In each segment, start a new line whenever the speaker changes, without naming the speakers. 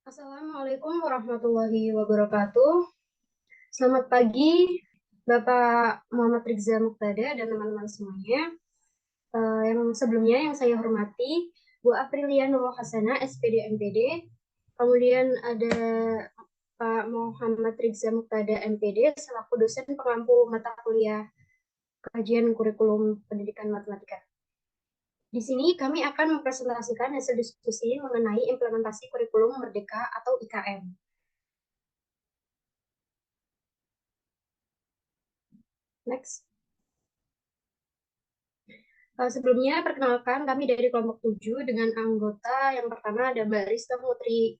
Assalamualaikum warahmatullahi wabarakatuh. Selamat pagi, Bapak Muhammad Rizza Muqtada dan teman-teman semuanya. Yang sebelumnya yang saya hormati, Bu Aprilia Nurul Hasanah, SPD MPD. Kemudian ada Pak Muhammad Rizza Muqtada MPD selaku dosen pengampu mata kuliah kajian kurikulum pendidikan matematika. Di sini kami akan mempresentasikan hasil diskusi mengenai implementasi kurikulum Merdeka atau IKM. Next. Sebelumnya, perkenalkan kami dari kelompok 7 dengan anggota yang pertama ada Mbak Rista Putri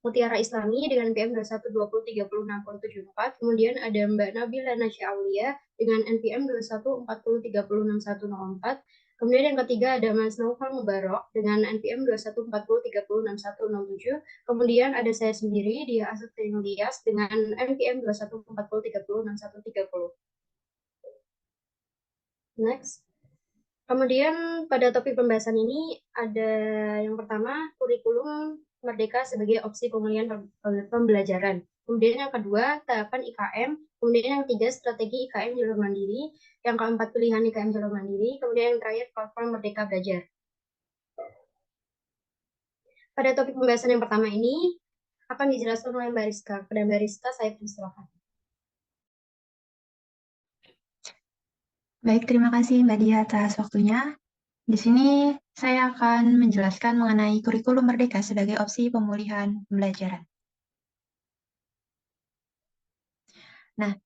Mutiara Islami dengan NPM 2120306074. Kemudian ada Mbak Nabila Nasya Aulia dengan NPM 2140306104. Kemudian yang ketiga ada Mas Naufal Mubarok dengan NPM 2140306107. Kemudian ada saya sendiri, Dia Astuti Ilyas dengan NPM 2140306130. Next. Kemudian pada topik pembahasan ini ada yang pertama kurikulum Merdeka sebagai opsi pemulihan pembelajaran. Kemudian yang kedua tahapan IKM. Kemudian yang ketiga strategi IKM jalur mandiri. Yang keempat pilihan IKM jalur mandiri. Kemudian yang terakhir platform Merdeka Belajar. Pada topik pembahasan yang pertama ini akan dijelaskan oleh Mbak Rizka. Kepada Mbak Rizka saya persilakan.
Baik, terima kasih Mbak Dia atas waktunya. Di sini saya akan menjelaskan mengenai kurikulum Merdeka sebagai opsi pemulihan pembelajaran. Nah,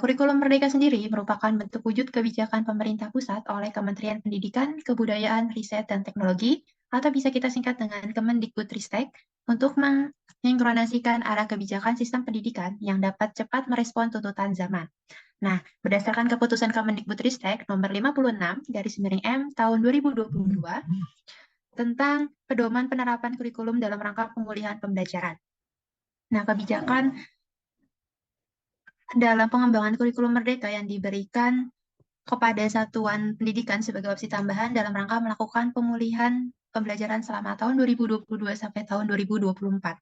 kurikulum Merdeka sendiri merupakan bentuk wujud kebijakan pemerintah pusat oleh Kementerian Pendidikan, Kebudayaan, Riset, dan Teknologi, atau bisa kita singkat dengan Kemendikbudristek, untuk mensinkronasikan arah kebijakan sistem pendidikan yang dapat cepat merespon tuntutan zaman. Nah, berdasarkan keputusan Kemendikbudristek nomor 56/M tahun 2022 tentang pedoman penerapan kurikulum dalam rangka pemulihan pembelajaran. Nah, kebijakan dalam pengembangan kurikulum Merdeka yang diberikan kepada satuan pendidikan sebagai opsi tambahan dalam rangka melakukan pemulihan pembelajaran selama tahun 2022 sampai tahun 2024.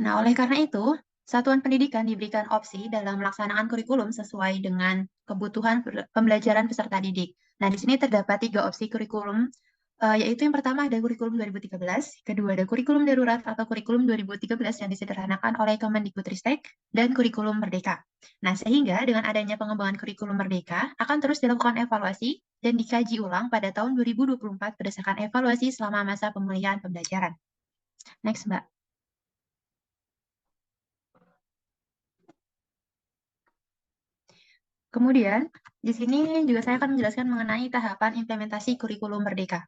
Nah, oleh karena itu, satuan pendidikan diberikan opsi dalam melaksanakan kurikulum sesuai dengan kebutuhan pembelajaran peserta didik. Nah, di sini terdapat 3 opsi kurikulum, yaitu yang pertama ada kurikulum 2013, kedua ada kurikulum darurat atau kurikulum 2013 yang disederhanakan oleh Kemendikbudristek, dan kurikulum Merdeka. Nah, sehingga dengan adanya pengembangan kurikulum Merdeka akan terus dilakukan evaluasi dan dikaji ulang pada tahun 2024 berdasarkan evaluasi selama masa pemulihan pembelajaran. Next, Mbak. Kemudian, di sini juga saya akan menjelaskan mengenai tahapan implementasi kurikulum Merdeka.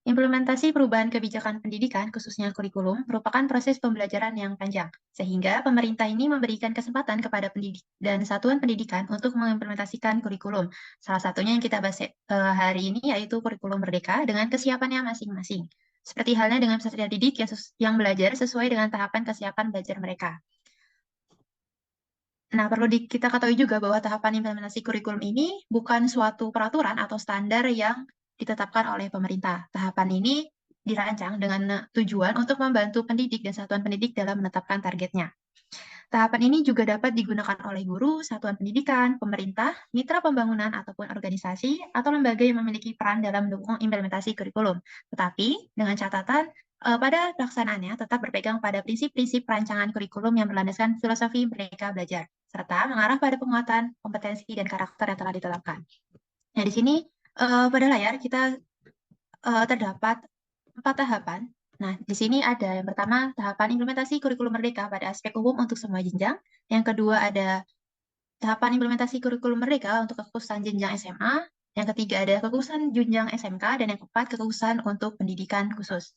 Implementasi perubahan kebijakan pendidikan, khususnya kurikulum, merupakan proses pembelajaran yang panjang, sehingga pemerintah ini memberikan kesempatan kepada pendidik dan satuan pendidikan untuk mengimplementasikan kurikulum. Salah satunya yang kita bahas hari ini yaitu kurikulum Merdeka dengan kesiapannya masing-masing. Seperti halnya dengan peserta didik yang belajar sesuai dengan tahapan kesiapan belajar mereka. Nah, perlu kita ketahui juga bahwa tahapan implementasi kurikulum ini bukan suatu peraturan atau standar yang ditetapkan oleh pemerintah. Tahapan ini dirancang dengan tujuan untuk membantu pendidik dan satuan pendidik dalam menetapkan targetnya. Tahapan ini juga dapat digunakan oleh guru, satuan pendidikan, pemerintah, mitra pembangunan, ataupun organisasi atau lembaga yang memiliki peran dalam mendukung implementasi kurikulum. Tetapi, dengan catatan, pada pelaksanaannya tetap berpegang pada prinsip-prinsip perancangan kurikulum yang berlandaskan filosofi Merdeka Belajar, serta mengarah pada penguatan kompetensi dan karakter yang telah ditetapkan. Nah, di sini pada layar kita terdapat 4 tahapan. Nah, di sini ada yang pertama tahapan implementasi kurikulum Merdeka pada aspek umum untuk semua jenjang. Yang kedua ada tahapan implementasi kurikulum Merdeka untuk kekhususan jenjang SMA. Yang ketiga ada kekhususan jenjang SMK. Dan yang keempat kekhususan untuk pendidikan khusus.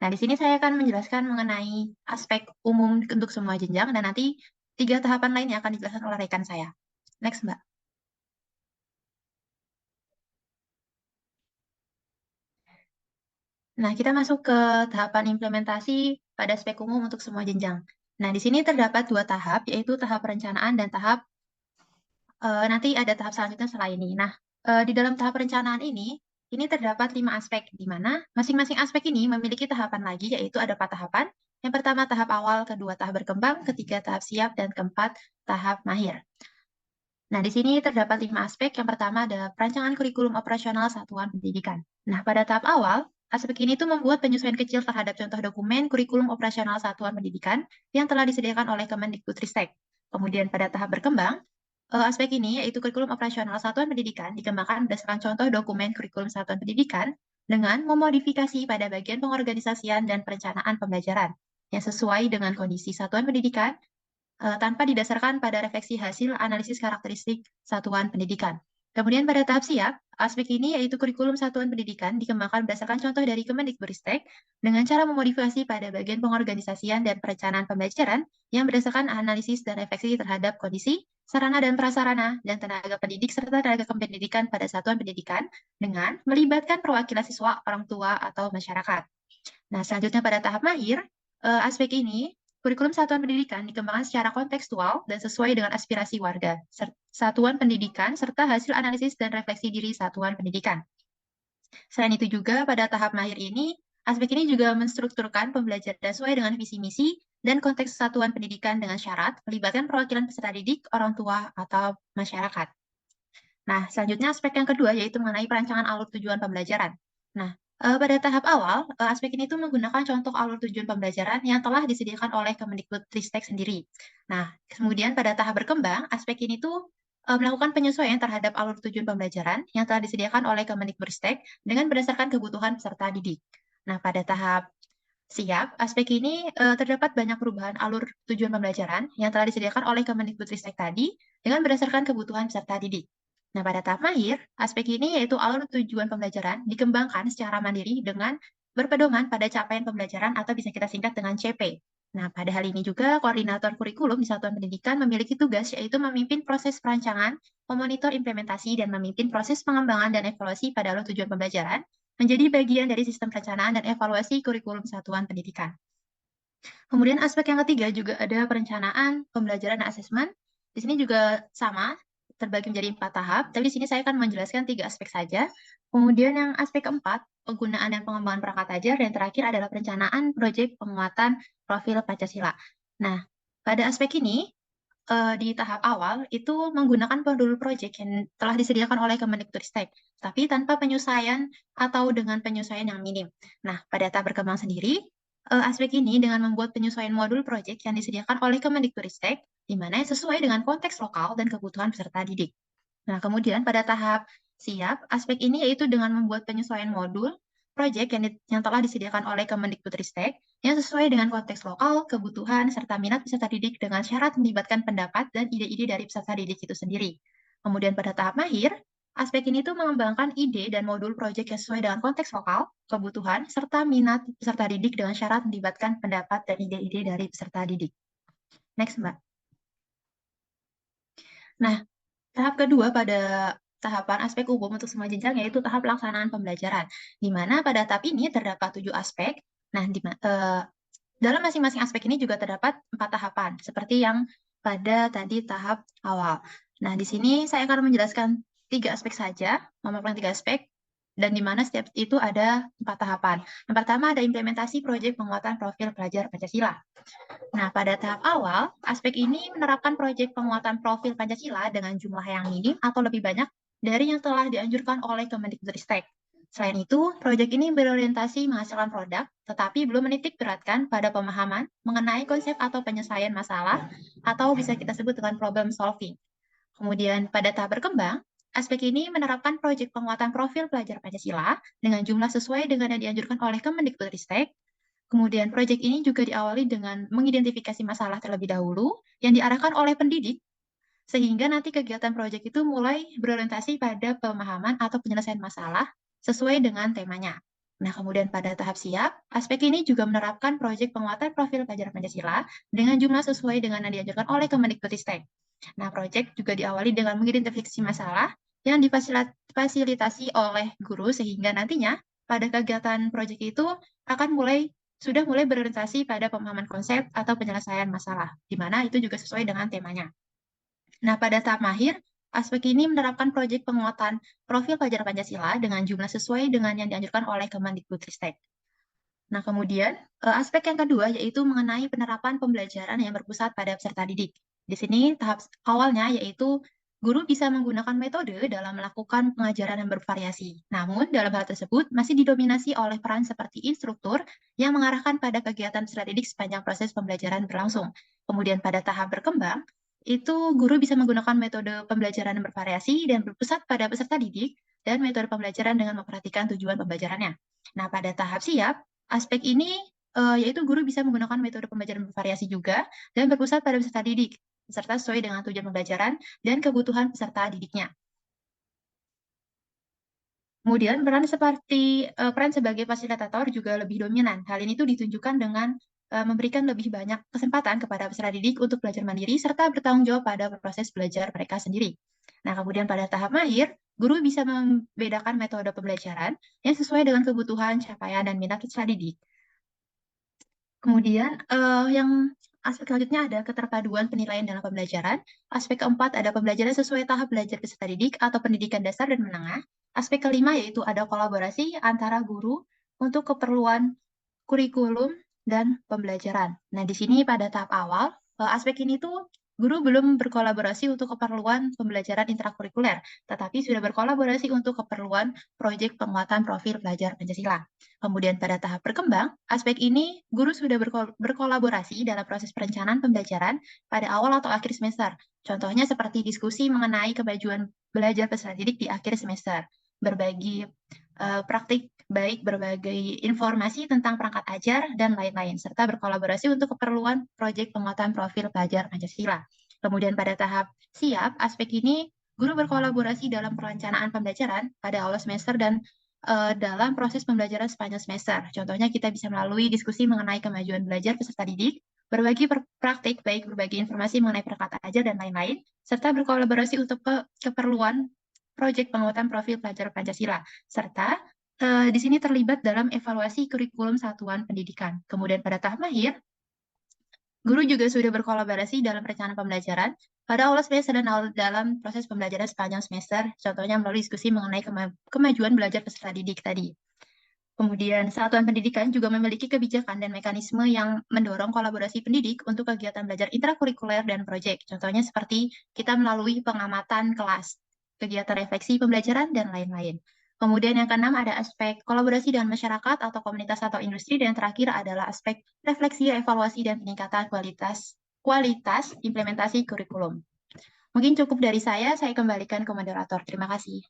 Nah, di sini saya akan menjelaskan mengenai aspek umum untuk semua jenjang dan nanti 3 tahapan lainnya akan dijelaskan oleh rekan saya. Next, Mbak. Nah, kita masuk ke tahapan implementasi pada aspek umum untuk semua jenjang. Nah, di sini terdapat dua tahap, yaitu tahap perencanaan dan tahap nanti ada tahap selanjutnya setelah ini. Nah, di dalam tahap perencanaan ini terdapat 5 aspek, di mana masing-masing aspek ini memiliki tahapan lagi, yaitu ada 4 tahapan. Yang pertama tahap awal, kedua tahap berkembang, ketiga tahap siap, dan keempat tahap mahir. Nah, di sini terdapat 5 aspek. Yang pertama ada perancangan kurikulum operasional satuan pendidikan. Nah, pada tahap awal, aspek ini tuh membuat penyesuaian kecil terhadap contoh dokumen kurikulum operasional satuan pendidikan yang telah disediakan oleh Kemendikbudristek. Kemudian pada tahap berkembang, aspek ini yaitu kurikulum operasional satuan pendidikan dikembangkan berdasarkan contoh dokumen kurikulum satuan pendidikan dengan memodifikasi pada bagian pengorganisasian dan perencanaan pembelajaran yang sesuai dengan kondisi satuan pendidikan tanpa didasarkan pada refleksi hasil analisis karakteristik satuan pendidikan. Kemudian pada tahap siap, aspek ini yaitu kurikulum satuan pendidikan dikembangkan berdasarkan contoh dari Kemendikbudristek dengan cara memodifikasi pada bagian pengorganisasian dan perencanaan pembelajaran yang berdasarkan analisis dan refleksi terhadap kondisi, sarana dan prasarana, dan tenaga pendidik serta tenaga kependidikan pada satuan pendidikan dengan melibatkan perwakilan siswa, orang tua, atau masyarakat. Nah, selanjutnya pada tahap mahir, aspek ini kurikulum satuan pendidikan dikembangkan secara kontekstual dan sesuai dengan aspirasi warga, satuan pendidikan, serta hasil analisis dan refleksi diri satuan pendidikan. Selain itu juga, pada tahap mahir ini, aspek ini juga menstrukturkan pembelajaran sesuai dengan visi misi dan konteks satuan pendidikan dengan syarat melibatkan perwakilan peserta didik, orang tua, atau masyarakat. Nah, selanjutnya aspek yang kedua yaitu mengenai perancangan alur tujuan pembelajaran. Nah, pada tahap awal, aspek ini tuh menggunakan contoh alur tujuan pembelajaran yang telah disediakan oleh Kemendikbudristek sendiri. Nah, kemudian pada tahap berkembang, aspek ini tuh melakukan penyesuaian terhadap alur tujuan pembelajaran yang telah disediakan oleh Kemendikbudristek dengan berdasarkan kebutuhan peserta didik. Nah, pada tahap siap, aspek ini terdapat banyak perubahan alur tujuan pembelajaran yang telah disediakan oleh Kemendikbudristek tadi dengan berdasarkan kebutuhan peserta didik. Nah, pada tahap mahir, aspek ini yaitu alur tujuan pembelajaran dikembangkan secara mandiri dengan berpedoman pada capaian pembelajaran atau bisa kita singkat dengan CP. Nah, pada hal ini juga koordinator kurikulum di satuan pendidikan memiliki tugas yaitu memimpin proses perancangan, memonitor implementasi, dan memimpin proses pengembangan dan evaluasi pada alur tujuan pembelajaran menjadi bagian dari sistem perencanaan dan evaluasi kurikulum satuan pendidikan. Kemudian aspek yang ketiga juga ada perencanaan, pembelajaran, dan asesmen. Di sini juga sama, terbagi menjadi 4 tahap, tapi di sini saya akan menjelaskan 3 aspek saja. Kemudian yang aspek keempat, penggunaan dan pengembangan perangkat ajar, dan terakhir adalah perencanaan proyek penguatan profil Pancasila. Nah, pada aspek ini, di tahap awal itu menggunakan modul proyek yang telah disediakan oleh Kemendikbudristek, tapi tanpa penyelesaian atau dengan penyelesaian yang minim. Nah, pada tahap berkembang sendiri, aspek ini dengan membuat penyesuaian modul proyek yang disediakan oleh Kemendikbudristek, di mana sesuai dengan konteks lokal dan kebutuhan peserta didik. Nah, kemudian pada tahap siap, aspek ini yaitu dengan membuat penyesuaian modul proyek yang telah disediakan oleh Kemendikbudristek yang sesuai dengan konteks lokal, kebutuhan, serta minat peserta didik dengan syarat melibatkan pendapat dan ide-ide dari peserta didik itu sendiri. Kemudian pada tahap mahir, aspek ini tuh mengembangkan ide dan modul proyek yang sesuai dengan konteks lokal, kebutuhan, serta minat peserta didik dengan syarat melibatkan pendapat dan ide-ide dari peserta didik. Next, Mbak. Nah, tahap kedua pada tahapan aspek umum untuk semua jenjang yaitu tahap pelaksanaan pembelajaran, di mana pada tahap ini terdapat 7 aspek. Nah, dalam masing-masing aspek ini juga terdapat 4 tahapan, seperti yang pada tadi tahap awal. Nah, di sini saya akan menjelaskan 3 aspek saja, memaparkan 3 aspek, dan di mana setiap itu ada 4 tahapan. Yang pertama ada implementasi proyek penguatan profil pelajar Pancasila. Nah, pada tahap awal, aspek ini menerapkan proyek penguatan profil Pancasila dengan jumlah yang minim atau lebih banyak dari yang telah dianjurkan oleh Kemendikbudristek. Selain itu, proyek ini berorientasi menghasilkan produk, tetapi belum menitik beratkan pada pemahaman mengenai konsep atau penyelesaian masalah, atau bisa kita sebut dengan problem solving. Kemudian, pada tahap berkembang, aspek ini menerapkan proyek penguatan profil pelajar Pancasila dengan jumlah sesuai dengan yang dianjurkan oleh Kemendikbudristek. Kemudian, proyek ini juga diawali dengan mengidentifikasi masalah terlebih dahulu yang diarahkan oleh pendidik, sehingga nanti kegiatan proyek itu mulai berorientasi pada pemahaman atau penyelesaian masalah sesuai dengan temanya. Nah, kemudian pada tahap siap, aspek ini juga menerapkan proyek penguatan profil pelajar Pancasila dengan jumlah sesuai dengan yang dianjurkan oleh Kemendikbudristek. Nah, proyek juga diawali dengan mengidentifikasi masalah yang difasilitasi oleh guru, sehingga nantinya pada kegiatan proyek itu akan mulai sudah mulai berorientasi pada pemahaman konsep atau penyelesaian masalah, di mana itu juga sesuai dengan temanya. Nah, pada tahap mahir, aspek ini menerapkan proyek penguatan profil pelajar Pancasila dengan jumlah sesuai dengan yang dianjurkan oleh Kemendikbudristek. Nah, kemudian aspek yang kedua yaitu mengenai penerapan pembelajaran yang berpusat pada peserta didik. Di sini tahap awalnya yaitu guru bisa menggunakan metode dalam melakukan pengajaran yang bervariasi. Namun, dalam hal tersebut masih didominasi oleh peran seperti instruktur yang mengarahkan pada kegiatan peserta didik sepanjang proses pembelajaran berlangsung. Kemudian pada tahap berkembang, itu guru bisa menggunakan metode pembelajaran yang bervariasi dan berpusat pada peserta didik dan metode pembelajaran dengan memperhatikan tujuan pembelajarannya. Nah, pada tahap siap, aspek ini yaitu guru bisa menggunakan metode pembelajaran bervariasi juga dan berpusat pada peserta didik, serta sesuai dengan tujuan pembelajaran dan kebutuhan peserta didiknya. Kemudian peran sebagai fasilitator juga lebih dominan. Hal ini tuh ditunjukkan dengan memberikan lebih banyak kesempatan kepada peserta didik untuk belajar mandiri serta bertanggung jawab pada proses belajar mereka sendiri. Nah, kemudian pada tahap mahir, guru bisa membedakan metode pembelajaran yang sesuai dengan kebutuhan, capaian, dan minat peserta didik. Kemudian yang aspek selanjutnya ada keterpaduan penilaian dalam pembelajaran. Aspek keempat ada pembelajaran sesuai tahap belajar peserta didik atau pendidikan dasar dan menengah. Aspek kelima yaitu ada kolaborasi antara guru untuk keperluan kurikulum dan pembelajaran. Nah, di sini pada tahap awal, aspek ini tuh guru belum berkolaborasi untuk keperluan pembelajaran intrakurikuler, tetapi sudah berkolaborasi untuk keperluan proyek penguatan profil pelajar Pancasila. Kemudian pada tahap berkembang, aspek ini guru sudah berkolaborasi dalam proses perencanaan pembelajaran pada awal atau akhir semester. Contohnya seperti diskusi mengenai kemajuan belajar peserta didik di akhir semester, berbagi praktik baik berbagai informasi tentang perangkat ajar dan lain-lain, serta berkolaborasi untuk keperluan proyek penguatan profil pelajar Pancasila. Kemudian pada tahap siap, aspek ini guru berkolaborasi dalam perencanaan pembelajaran pada awal semester dan dalam proses pembelajaran sepanjang semester. Contohnya kita bisa melalui diskusi mengenai kemajuan belajar peserta didik, berbagi praktik, baik berbagi informasi mengenai perangkat ajar dan lain-lain, serta berkolaborasi untuk keperluan proyek penguatan profil pelajar Pancasila, serta di sini terlibat dalam evaluasi kurikulum satuan pendidikan. Kemudian pada tahap mahir, guru juga sudah berkolaborasi dalam perencanaan pembelajaran pada awal semester dan dalam proses pembelajaran sepanjang semester, contohnya melalui diskusi mengenai kemajuan belajar peserta didik tadi. Kemudian, satuan pendidikan juga memiliki kebijakan dan mekanisme yang mendorong kolaborasi pendidik untuk kegiatan belajar intrakurikuler dan proyek. Contohnya seperti kita melalui pengamatan kelas, kegiatan refleksi pembelajaran, dan lain-lain. Kemudian yang keenam ada aspek kolaborasi dengan masyarakat atau komunitas atau industri, dan yang terakhir adalah aspek refleksi, evaluasi, dan peningkatan kualitas implementasi kurikulum. Mungkin cukup dari saya kembalikan ke moderator. Terima kasih.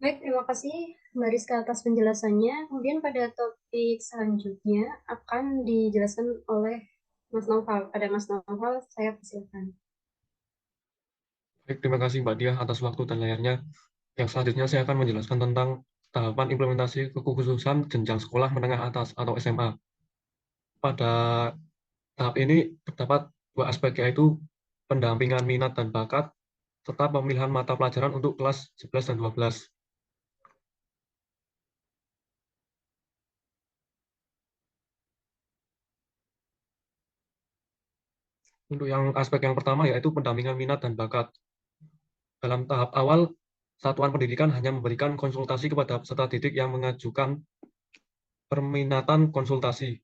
Baik, terima kasih Mbak Rizka atas penjelasannya. Kemudian pada topik selanjutnya akan dijelaskan oleh Mas Naufal. Pada Mas Naufal, saya persilakan.
Baik, terima kasih Mbak Diah atas waktu dan layarnya. Yang selanjutnya saya akan menjelaskan tentang tahapan implementasi kekhususan jenjang sekolah menengah atas atau SMA. Pada tahap ini terdapat dua aspek, yaitu pendampingan minat dan bakat, serta pemilihan mata pelajaran untuk kelas 11 dan 12. Untuk yang aspek yang pertama yaitu pendampingan minat dan bakat. Dalam tahap awal, satuan pendidikan hanya memberikan konsultasi kepada peserta didik yang mengajukan permintaan konsultasi.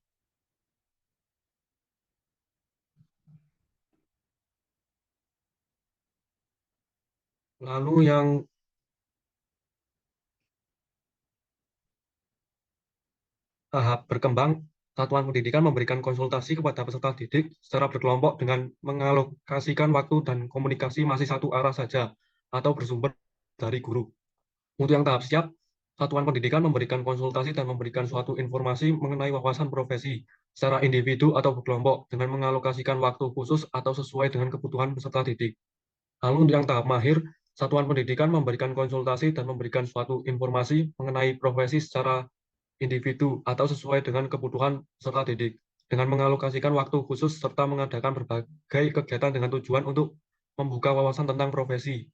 Lalu yang tahap berkembang, satuan pendidikan memberikan konsultasi kepada peserta didik secara berkelompok dengan mengalokasikan waktu dan komunikasi masih satu arah saja atau bersumber dari guru. Untuk yang tahap siap, satuan pendidikan memberikan konsultasi dan memberikan suatu informasi mengenai wawasan profesi secara individu atau berkelompok dengan mengalokasikan waktu khusus atau sesuai dengan kebutuhan peserta didik. Lalu untuk yang tahap mahir, satuan pendidikan memberikan konsultasi dan memberikan suatu informasi mengenai profesi secara individu atau sesuai dengan kebutuhan peserta didik dengan mengalokasikan waktu khusus serta mengadakan berbagai kegiatan dengan tujuan untuk membuka wawasan tentang profesi.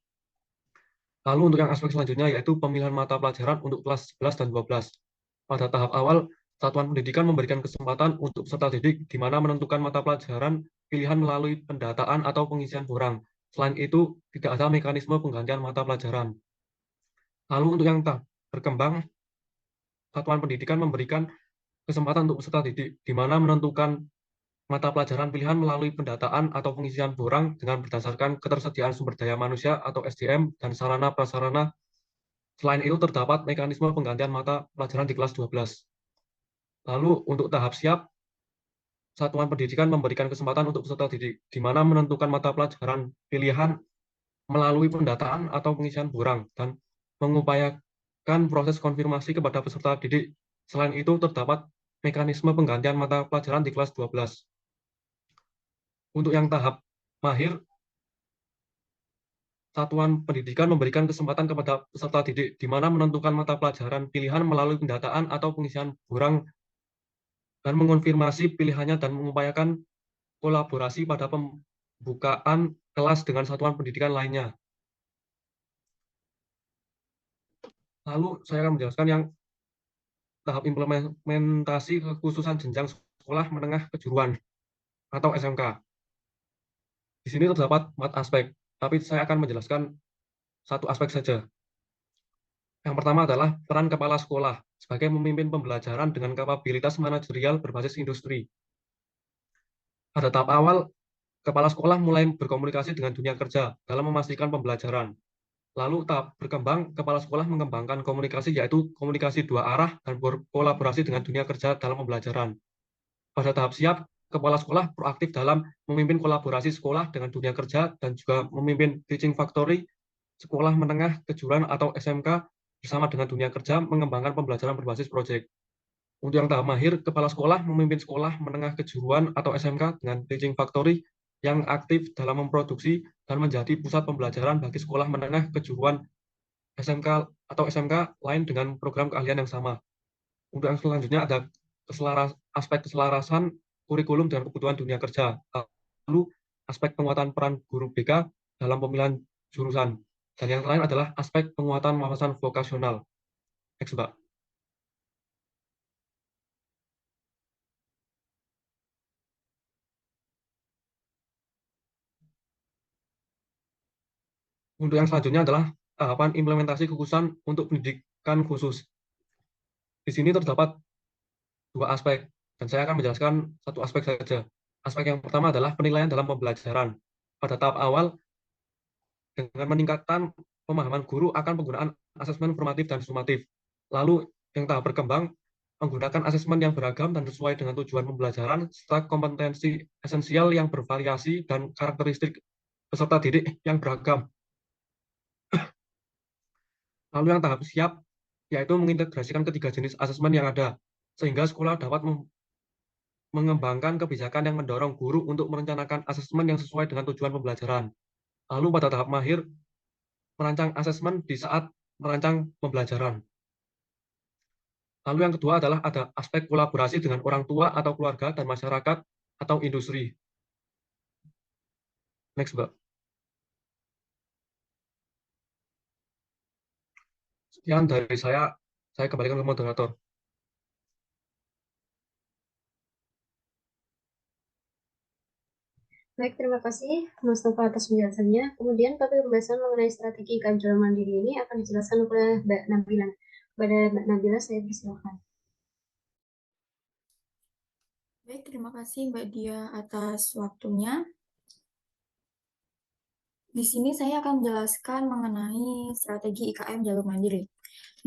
Lalu untuk yang aspek selanjutnya yaitu pemilihan mata pelajaran untuk kelas 11 dan 12. Pada tahap awal, satuan pendidikan memberikan kesempatan untuk peserta didik di mana menentukan mata pelajaran pilihan melalui pendataan atau pengisian borang. Selain itu, tidak ada mekanisme penggantian mata pelajaran. Lalu untuk yang tahap berkembang, satuan pendidikan memberikan kesempatan untuk peserta didik di mana menentukan mata pelajaran pilihan melalui pendataan atau pengisian borang dengan berdasarkan ketersediaan sumber daya manusia atau SDM dan sarana prasarana. Selain itu, terdapat mekanisme penggantian mata pelajaran di kelas 12. Lalu, untuk tahap siap, satuan pendidikan memberikan kesempatan untuk peserta didik, di mana menentukan mata pelajaran pilihan melalui pendataan atau pengisian borang, dan mengupayakan proses konfirmasi kepada peserta didik. Selain itu, terdapat mekanisme penggantian mata pelajaran di kelas 12. Untuk yang tahap mahir, satuan pendidikan memberikan kesempatan kepada peserta didik, di mana menentukan mata pelajaran pilihan melalui pendataan atau pengisian borang dan mengonfirmasi pilihannya dan mengupayakan kolaborasi pada pembukaan kelas dengan satuan pendidikan lainnya. Lalu saya akan menjelaskan yang tahap implementasi kekhususan jenjang sekolah menengah kejuruan atau SMK. Di sini terdapat 4 aspek, tapi saya akan menjelaskan satu aspek saja. Yang pertama adalah peran kepala sekolah sebagai memimpin pembelajaran dengan kapabilitas manajerial berbasis industri. Pada tahap awal, kepala sekolah mulai berkomunikasi dengan dunia kerja dalam memastikan pembelajaran. Lalu tahap berkembang, kepala sekolah mengembangkan komunikasi yaitu komunikasi dua arah dan berkolaborasi dengan dunia kerja dalam pembelajaran. Pada tahap siap, kepala sekolah proaktif dalam memimpin kolaborasi sekolah dengan dunia kerja dan juga memimpin teaching factory, sekolah menengah kejuruan atau SMK bersama dengan dunia kerja mengembangkan pembelajaran berbasis proyek. Untuk yang tahap mahir, kepala sekolah memimpin sekolah menengah kejuruan atau SMK dengan teaching factory yang aktif dalam memproduksi dan menjadi pusat pembelajaran bagi sekolah menengah kejuruan SMK atau SMK lain dengan program keahlian yang sama. Untuk yang selanjutnya ada aspek keselarasan kurikulum dengan kebutuhan dunia kerja. Lalu aspek penguatan peran guru BK dalam pemilihan jurusan. Dan yang lain adalah aspek penguatan wawasan vokasional. Next, Mbak. Untuk yang selanjutnya adalah tahapan implementasi kekhususan untuk pendidikan khusus. Di sini terdapat 2 aspek, dan saya akan menjelaskan satu aspek saja. Aspek yang pertama adalah penilaian dalam pembelajaran. Pada tahap awal, dengan meningkatkan pemahaman guru akan penggunaan asesmen formatif dan sumatif. Lalu yang tahap berkembang, menggunakan asesmen yang beragam dan sesuai dengan tujuan pembelajaran, serta kompetensi esensial yang bervariasi dan karakteristik peserta didik yang beragam. Lalu yang tahap siap, yaitu mengintegrasikan ketiga jenis asesmen yang ada, sehingga sekolah dapat mengembangkan kebijakan yang mendorong guru untuk merencanakan asesmen yang sesuai dengan tujuan pembelajaran. Lalu pada tahap mahir, merancang asesmen di saat merancang pembelajaran. Lalu yang kedua adalah ada aspek kolaborasi dengan orang tua atau keluarga dan masyarakat atau industri. Next, Mbak. Sekian dari saya kembalikan ke moderator.
Baik, terima kasih Mas Nova atas penjelasannya. Kemudian topik pembahasan mengenai strategi kehancuran mandiri ini akan dijelaskan oleh Mbak Nabila. Pada Mbak Nabila, saya persilakan.
Baik, terima kasih Mbak Dia atas waktunya. Di sini saya akan menjelaskan mengenai strategi IKM jalur mandiri.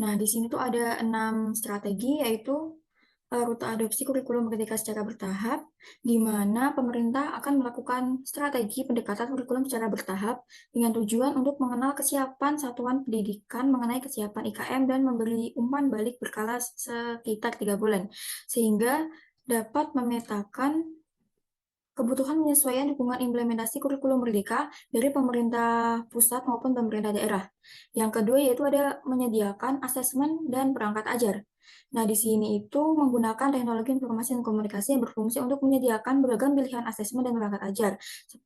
Nah, di sini tuh ada 6 strategi, yaitu rute adopsi kurikulum merdeka secara bertahap, di mana pemerintah akan melakukan strategi pendekatan kurikulum secara bertahap dengan tujuan untuk mengenal kesiapan satuan pendidikan mengenai kesiapan IKM dan memberi umpan balik berkala sekitar 3 bulan, sehingga dapat memetakan kebutuhan penyesuaian dukungan implementasi kurikulum merdeka dari pemerintah pusat maupun pemerintah daerah. Yang kedua yaitu ada menyediakan asesmen dan perangkat ajar. Nah, di sini itu menggunakan teknologi informasi dan komunikasi yang berfungsi untuk menyediakan beragam pilihan asesmen dan perangkat ajar.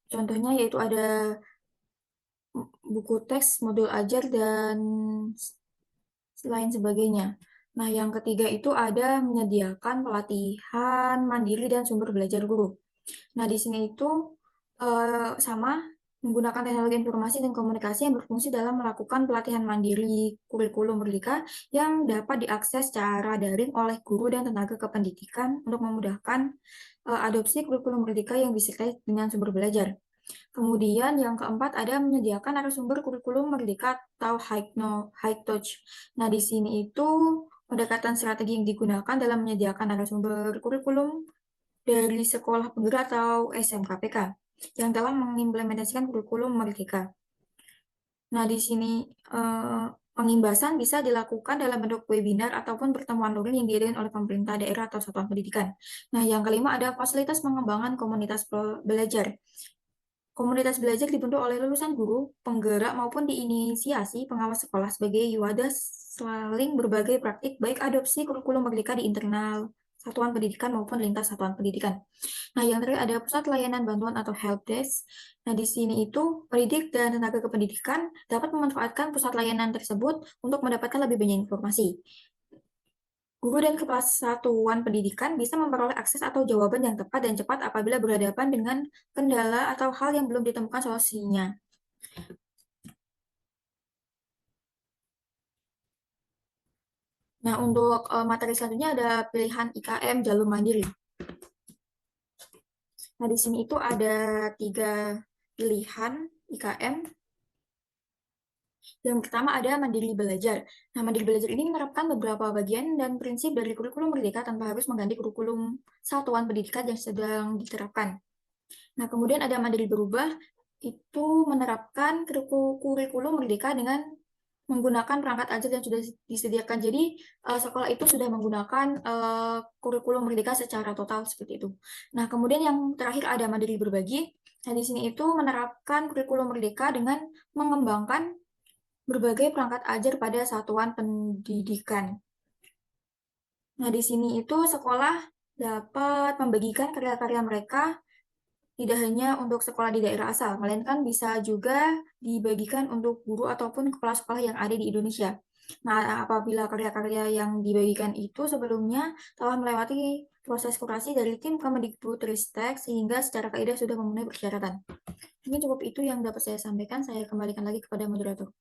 Contohnya yaitu ada buku teks, modul ajar, dan lain sebagainya. Nah, yang ketiga itu ada menyediakan pelatihan mandiri dan sumber belajar guru. Nah, di sini itu sama menggunakan teknologi informasi dan komunikasi yang berfungsi dalam melakukan pelatihan mandiri kurikulum merdeka yang dapat diakses secara daring oleh guru dan tenaga kependidikan untuk memudahkan adopsi kurikulum merdeka yang disertai dengan sumber belajar. Kemudian yang keempat ada menyediakan narasumber kurikulum merdeka atau high touch. Nah, di sini itu pendekatan strategi yang digunakan dalam menyediakan narasumber kurikulum dari sekolah penggerak atau SMKPK yang telah mengimplementasikan kurikulum merdeka. Nah, di sini pengimbasan bisa dilakukan dalam bentuk webinar ataupun pertemuan luring yang diadakan oleh pemerintah daerah atau satuan pendidikan. Nah, yang kelima ada fasilitas pengembangan komunitas belajar. Komunitas belajar dibentuk oleh lulusan guru, penggerak maupun diinisiasi pengawas sekolah sebagai wadah saling berbagai praktik baik adopsi kurikulum merdeka di internal satuan pendidikan maupun lintas satuan pendidikan. Nah, yang terakhir ada pusat layanan bantuan atau help desk. Nah, di sini itu pendidik dan tenaga kependidikan dapat memanfaatkan pusat layanan tersebut untuk mendapatkan lebih banyak informasi. Guru dan kepala satuan pendidikan bisa memperoleh akses atau jawaban yang tepat dan cepat apabila berhadapan dengan kendala atau hal yang belum ditemukan solusinya. Nah, untuk materi selanjutnya ada pilihan IKM jalur mandiri. Nah, di sini itu ada 3 pilihan IKM. Yang pertama ada mandiri belajar. Nah, mandiri belajar ini menerapkan beberapa bagian dan prinsip dari kurikulum merdeka tanpa harus mengganti kurikulum satuan pendidikan yang sedang diterapkan. Nah, kemudian ada mandiri berubah, itu menerapkan kurikulum merdeka dengan menggunakan perangkat ajar yang sudah disediakan. Jadi, sekolah itu sudah menggunakan kurikulum merdeka secara total seperti itu. Nah, kemudian yang terakhir ada mandiri berbagi. Nah, di sini itu menerapkan kurikulum merdeka dengan mengembangkan berbagai perangkat ajar pada satuan pendidikan. Nah, di sini itu sekolah dapat membagikan karya-karya mereka tidak hanya untuk sekolah di daerah asal, melainkan bisa juga dibagikan untuk guru ataupun kepala sekolah yang ada di Indonesia. Nah, apabila karya-karya yang dibagikan itu sebelumnya telah melewati proses kurasi dari tim Kemendikbudristek sehingga secara kaidah sudah memenuhi persyaratan. Mungkin cukup itu yang dapat saya sampaikan. Saya kembalikan lagi kepada moderator.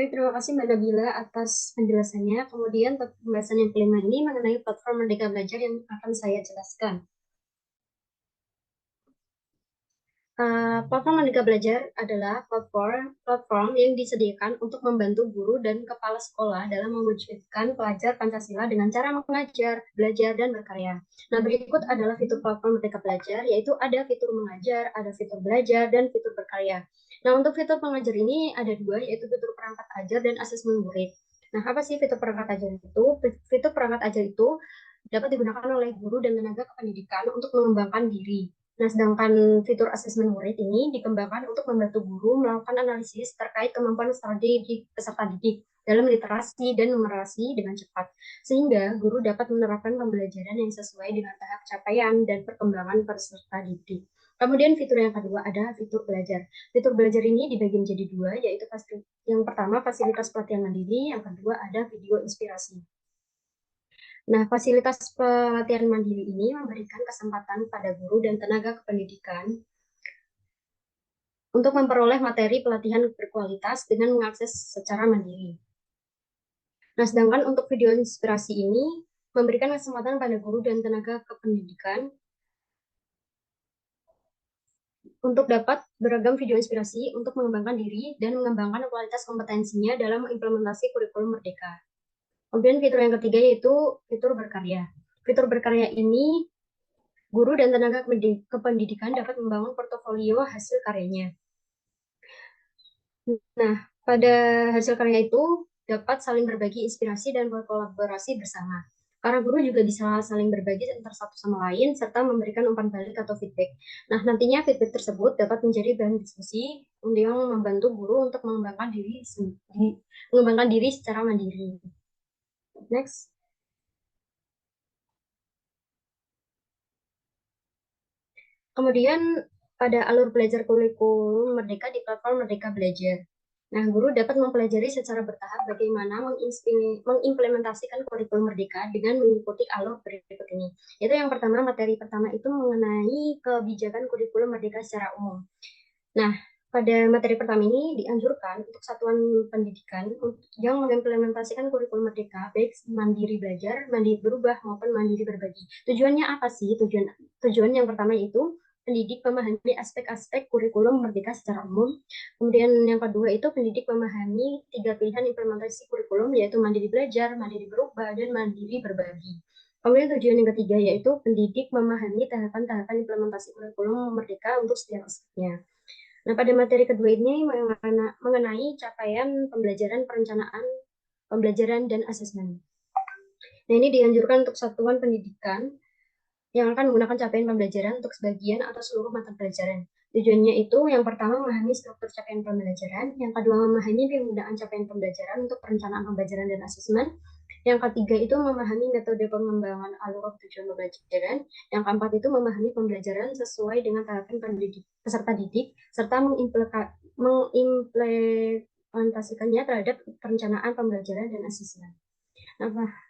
Baik, terima kasih Mbak Nabila atas penjelasannya. Kemudian pembahasan yang kelima ini mengenai platform Merdeka Belajar yang akan saya jelaskan. Platform Merdeka Belajar adalah platform yang disediakan untuk membantu guru dan kepala sekolah dalam mewujudkan pelajar Pancasila dengan cara mengajar, belajar, dan berkarya. Nah, berikut adalah fitur platform Merdeka Belajar, yaitu ada fitur mengajar, ada fitur belajar, dan fitur berkarya. Nah, untuk fitur mengajar ini ada 2, yaitu fitur perangkat ajar dan asesmen murid. Nah, apa sih fitur perangkat ajar itu? Fitur perangkat ajar itu dapat digunakan oleh guru dan tenaga kependidikan untuk mengembangkan diri. Nah, sedangkan fitur asesmen murid ini dikembangkan untuk membantu guru melakukan analisis terkait kemampuan peserta didik dalam literasi dan numerasi dengan cepat, sehingga guru dapat menerapkan pembelajaran yang sesuai dengan tahap capaian dan perkembangan peserta didik. Kemudian fitur yang kedua ada fitur belajar. Fitur belajar ini dibagi menjadi 2, yaitu yang pertama fasilitas pelatihan mandiri, yang kedua ada video inspirasi. Nah, fasilitas pelatihan mandiri ini memberikan kesempatan pada guru dan tenaga kependidikan untuk memperoleh materi pelatihan berkualitas dengan mengakses secara mandiri. Nah, sedangkan untuk video inspirasi ini memberikan kesempatan pada guru dan tenaga kependidikan untuk dapat beragam video inspirasi untuk mengembangkan diri dan mengembangkan kualitas kompetensinya dalam implementasi kurikulum merdeka. Kemudian fitur yang ketiga yaitu fitur berkarya. Fitur berkarya ini guru dan tenaga kependidikan dapat membangun portofolio hasil karyanya. Nah, pada hasil karya itu dapat saling berbagi inspirasi dan berkolaborasi bersama. Para guru juga bisa saling berbagi antar satu sama lain serta memberikan umpan balik atau feedback. Nah, nantinya feedback tersebut dapat menjadi bahan diskusi yang membantu guru untuk mengembangkan diri secara mandiri. Next. Kemudian pada alur belajar kurikulum Merdeka di platform Merdeka Belajar. Nah, guru dapat mempelajari secara bertahap bagaimana mengimplementasikan kurikulum Merdeka dengan mengikuti alur berikut ini. Itu yang pertama, materi pertama itu mengenai kebijakan kurikulum Merdeka secara umum. Nah, pada materi pertama ini dianjurkan untuk satuan pendidikan yang mengimplementasikan kurikulum Merdeka, baik mandiri belajar, mandiri berubah, maupun mandiri berbagi. Tujuannya apa sih? Tujuan yang pertama itu pendidik memahami aspek-aspek kurikulum Merdeka secara umum. Kemudian yang kedua itu pendidik memahami 3 pilihan implementasi kurikulum, yaitu mandiri belajar, mandiri berubah, dan mandiri berbagi. Kemudian tujuan yang ketiga yaitu pendidik memahami tahapan-tahapan implementasi kurikulum Merdeka untuk setiap aspeknya. Nah, pada materi kedua ini mengenai capaian pembelajaran, perencanaan, pembelajaran, dan asesmen. Nah, ini dianjurkan untuk satuan pendidikan yang akan menggunakan capaian pembelajaran untuk sebagian atau seluruh mata pelajaran. Tujuannya itu yang pertama memahami struktur capaian pembelajaran, yang kedua memahami penggunaan capaian pembelajaran untuk perencanaan pembelajaran dan asesmen, yang ketiga itu memahami metode pengembangan alur tujuan pembelajaran, yang keempat itu memahami pembelajaran sesuai dengan tahapan peserta didik, serta mengimplementasikannya terhadap perencanaan pembelajaran dan asesmen.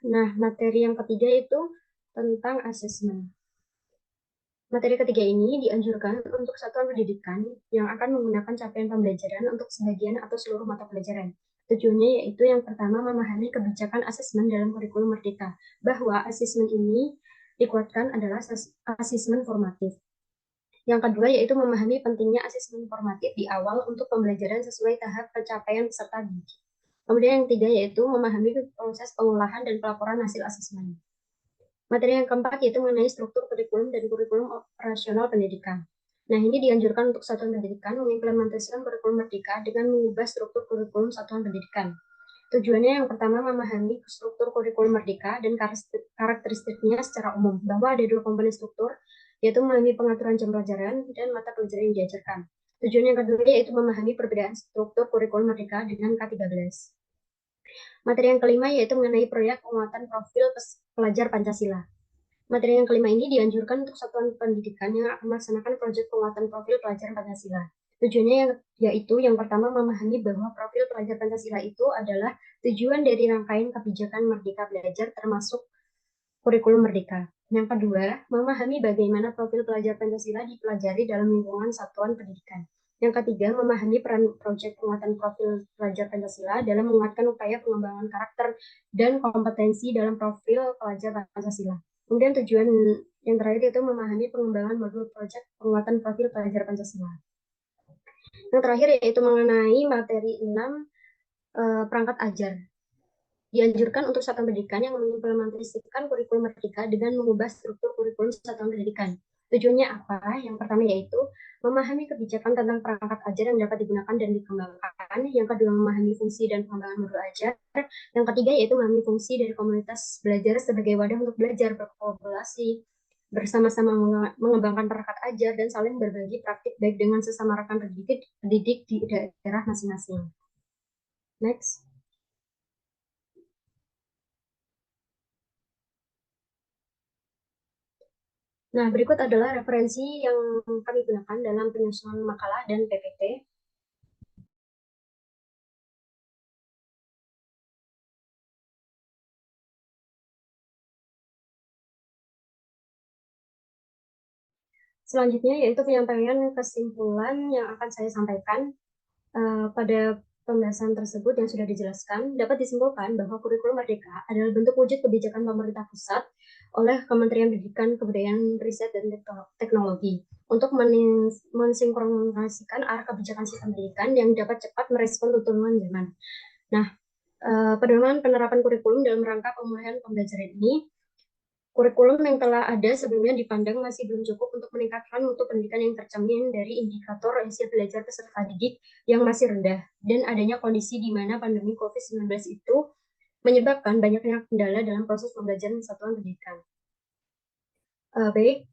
Nah, materi yang ketiga itu tentang asesmen. Materi ketiga ini dianjurkan untuk satuan pendidikan yang akan menggunakan capaian pembelajaran untuk sebagian atau seluruh mata pelajaran. Tujuannya yaitu yang pertama memahami kebijakan asesmen dalam kurikulum Merdeka, bahwa asesmen ini dikuatkan adalah asesmen formatif. Yang kedua yaitu memahami pentingnya asesmen formatif di awal untuk pembelajaran sesuai tahap pencapaian peserta didik. Kemudian yang ketiga yaitu memahami proses pengolahan dan pelaporan hasil asesmen. Materi yang keempat yaitu mengenai struktur kurikulum dan kurikulum operasional pendidikan. Nah, ini dianjurkan untuk satuan pendidikan mengimplementasikan kurikulum Merdeka dengan mengubah struktur kurikulum satuan pendidikan. Tujuannya yang pertama memahami struktur kurikulum Merdeka dan karakteristiknya secara umum, bahwa ada 2 komponen struktur, yaitu memahami pengaturan jam pelajaran dan mata pelajaran yang diajarkan. Tujuan yang kedua yaitu memahami perbedaan struktur kurikulum Merdeka dengan K13. Materi yang kelima yaitu mengenai proyek penguatan profil pelajar Pancasila. Materi yang kelima ini dianjurkan untuk satuan pendidikan yang akan melaksanakan proyek penguatan profil pelajar Pancasila. Tujuannya yaitu yang pertama memahami bahwa profil pelajar Pancasila itu adalah tujuan dari rangkaian kebijakan Merdeka Belajar termasuk kurikulum Merdeka. Yang kedua, memahami bagaimana profil pelajar Pancasila dipelajari dalam lingkungan satuan pendidikan. Yang ketiga, memahami peran proyek penguatan profil pelajar Pancasila dalam menguatkan upaya pengembangan karakter dan kompetensi dalam profil pelajar Pancasila. Kemudian tujuan yang terakhir itu memahami pengembangan modul proyek penguatan profil pelajar Pancasila. Yang terakhir yaitu mengenai materi 6 perangkat ajar. Dianjurkan untuk satuan pendidikan yang mengimplementasikan kurikulum Merdeka dengan mengubah struktur kurikulum satuan pendidikan. Tujuannya apa? Yang pertama yaitu memahami kebijakan tentang perangkat ajar yang dapat digunakan dan dikembangkan. Yang kedua, memahami fungsi dan pengembangan modul ajar. Yang ketiga yaitu memahami fungsi dari komunitas belajar sebagai wadah untuk belajar, berkolaborasi, bersama-sama mengembangkan perangkat ajar, dan saling berbagi praktik baik dengan sesama rekan pendidik di daerah masing-masing. Next. Nah, berikut adalah referensi yang kami gunakan dalam penyusunan makalah dan PPT. Selanjutnya yaitu penyampaian kesimpulan yang akan saya sampaikan pada pembahasan tersebut yang sudah dijelaskan. Dapat disimpulkan bahwa kurikulum Merdeka adalah bentuk wujud kebijakan pemerintah pusat oleh Kementerian Pendidikan, Kebudayaan, Riset, dan Teknologi untuk mensinkronisikan arah kebijakan sistem pendidikan yang dapat cepat merespon tuntunan zaman. Nah, pedoman penerapan kurikulum dalam rangka pemulihan pembelajaran ini, kurikulum yang telah ada sebelumnya dipandang masih belum cukup untuk meningkatkan mutu pendidikan yang tercermin dari indikator hasil belajar peserta didik yang masih rendah, dan adanya kondisi di mana pandemi COVID-19 itu menyebabkan banyaknya kendala dalam proses pembelajaran satuan pendidikan. Baik,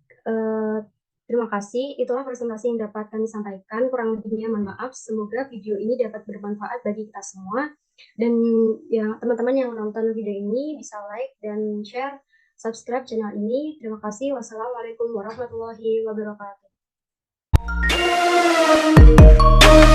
terima kasih. Itulah presentasi yang dapat kami sampaikan. Kurang lebihnya mohon maaf. Semoga video ini dapat bermanfaat bagi kita semua. Dan ya teman-teman yang menonton video ini bisa like dan share, subscribe channel ini. Terima kasih. Wassalamualaikum warahmatullahi wabarakatuh. Thank you.